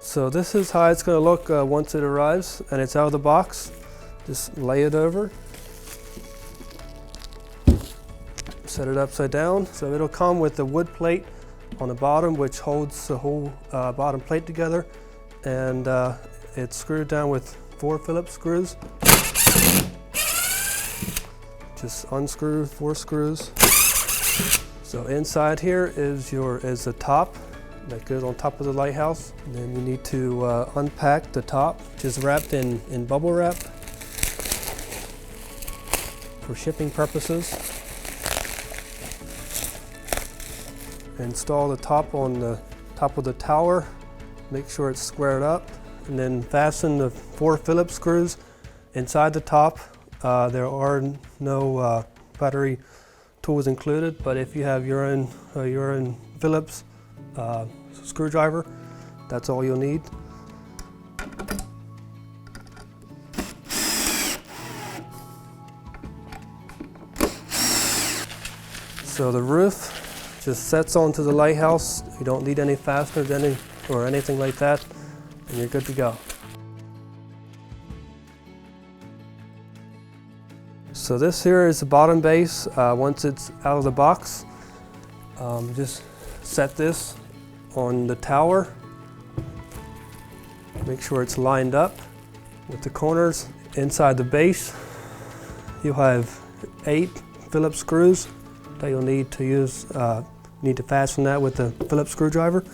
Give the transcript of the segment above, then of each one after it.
So this is how it's going to look once it arrives and it's out of the box. Just lay it over. Set it upside down. So it'll come with the wood plate on the bottom, which holds the whole bottom plate together. And it's screwed down with 4 Phillips screws. Just unscrew 4 screws. So inside here is the top that goes on top of the lighthouse. And then you need to unpack the top, which is wrapped in bubble wrap for shipping purposes. Install the top on the top of the tower. Make sure it's squared up, and then fasten the 4 Phillips screws inside the top. There are no battery tools included, but if you have your own Phillips screwdriver, that's all you'll need. So the roof just sets onto the lighthouse. You don't need any fasteners or anything like that, and you're good to go. So this here is the bottom base. Once it's out of the box, just set this on the tower. Make sure it's lined up with the corners. Inside the base, you'll have 8 Phillips screws that you'll need to use. Need to fasten that with the Phillips screwdriver.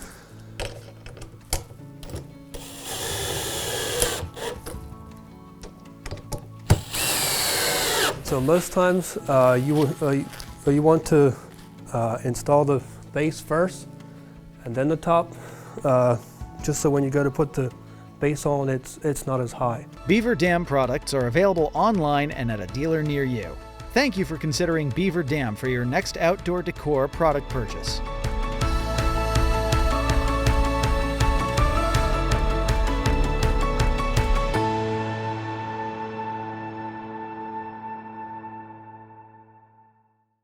So most times you want to install the base first and then the top, just so when you go to put the base on, it's not as high. Beaver Dam products are available online and at a dealer near you. Thank you for considering Beaver Dam for your next outdoor decor product purchase.